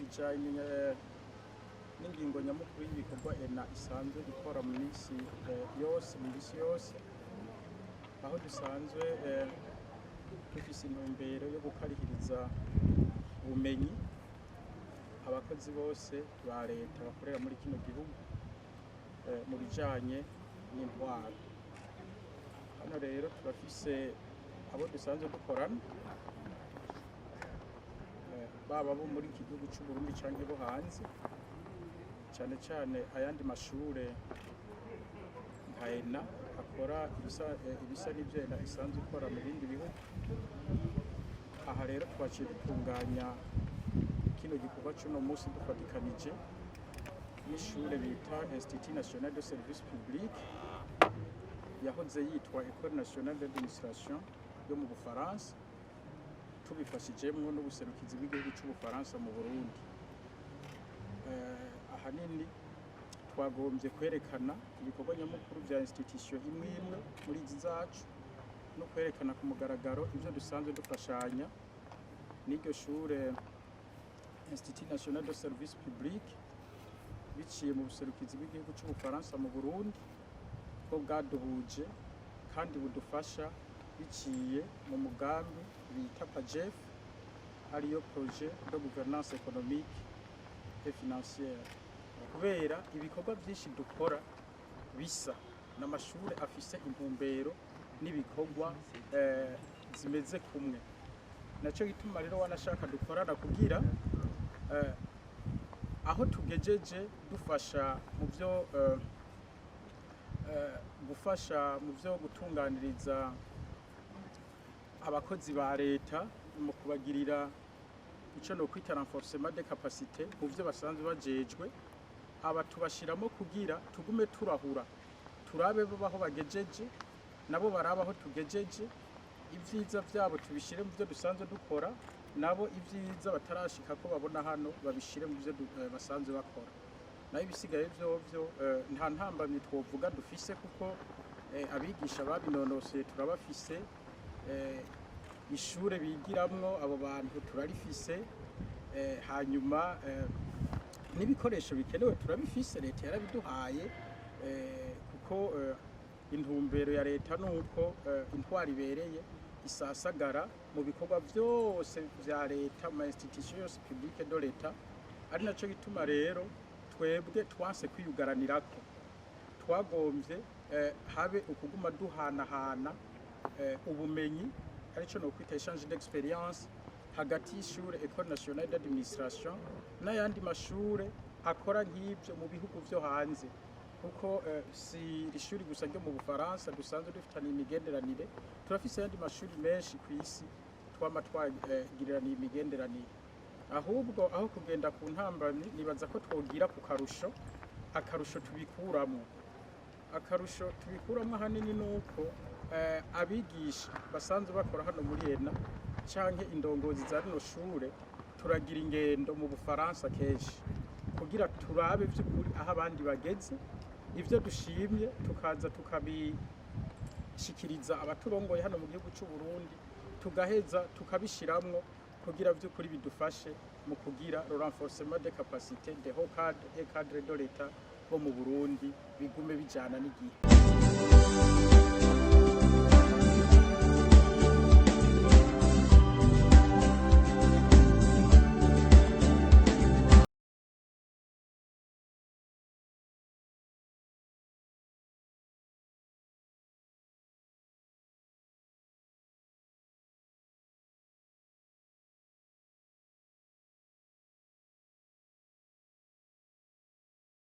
bijanye n'ingingo nyamukuru y'ibikorwa ENA isanzwe ikora mu misi yose, aho dusanzwe dufise intumbero yo gukarihiriza ubumenyi abakozi bose ba Reta bakorera muri kino gihugu mu bijanye n'intwaro. Hano rero turafise abo dusanzwe dukorana baba bo muri iki gihugu cy'u Burundi canke bo hanze, cane cane ayandi mashure nka ENA akora ibisa n'ivyo ENA isanzwe ikora mu bindi bihugu. Aha rero twaciye dutunganya kino gikorwa c'uno musi dufatikanije n'ishure bita Institut National de Service Public yahoze yitwa École Nationale d'Administration yo mu Bufaransa, tubifashijemwo n'ubuserukizi bw'igihugu c'Ubufaransa mu Burundi. Ahanini twagombye kwerekana ibikorwa nyamukuru vya institution imwe imwe muri izi zacu no kwerekana ku mugaragaro ivyo dusanzwe dufashanya n'iryo shure Institut National de Service Public biciye mu buserukizi bw'igihugu c'Ubufaransa mu Burundi bwo bwaduhuje kandi budufasha biciye mu mugambi bita PAGEF ariyo projet de gouvernance économique et financière. Kubera ibikorwa byinshi dukora bisa n'amashure afise intumbero n'ibikorwa zimeze kumwe, naco gituma rero wanashaka dukorana kugira aho tugejeje dufasha mu byo gufasha mu byo gutunganiriza abakozi ba Reta mu kubagirira ico no kwita renforcement de capacité mu byo basanzwe bajejwe, aba tubashiramo kugira tugume turahura turabe baho bagejeje nabo barabaho tugejeje, ivyiza vyabo tubishire mu byo dusanzwe dukora, nabo ivyiza batarashika ko babona hano babishire mu byo basanzwe bakora. Nayo ibisigaye vyovyo nta ntambamye twovuga dufise kuko abigisha babinonoseye turabafise, ishure bigiramwo abo bantu turarifise, hanyuma n'ibikoresho bikenewe turabifise, Leta yarabiduhaye kuko intumbero ya Leta nuko intwari ibereye isasagara mu bikorwa vyose vya Leta mu institution yose publique de Leta. Ari naco gituma rero twebwe twanse kwiyugaranirako, twagombye habe ukuguma duhanahana ubumenyi arico no kwita échange d'expérience hagati y'ishure École Nationale d'Administration n'ayandi mashure akora nk'ivyo mu bihugu vyo hanze, kuko si ishuri gusa ryo mu Bufaransa dusanzwe dufitaniye imigenderanire, turafise ayandi mashuri menshi kw'isi twama twagiraniye imigenderanire. Ahubwo aho kugenda ku ntambamyi nibaza ko twogira ku akarusho tubikuramwo. Akarusho tubikuramwo ahanini nuko abigisha basanzwe bakora hano muri ENA canke indongozi za rino shure turagira ingendo mu Bufaransa kenshi kugira turabe vy'ukuri aho abandi bageze, ivyo dushimye tukaza tukabishikiriza abaturongoye hano mu gihugu c'u Burundi, tugaheza tukabishiramwo kugira vy'ukuri bidufashe mu kugira le renforcement de capacité de hauts cadres et cadres de l'État bo mu Burundi bigume bijana n'igihe.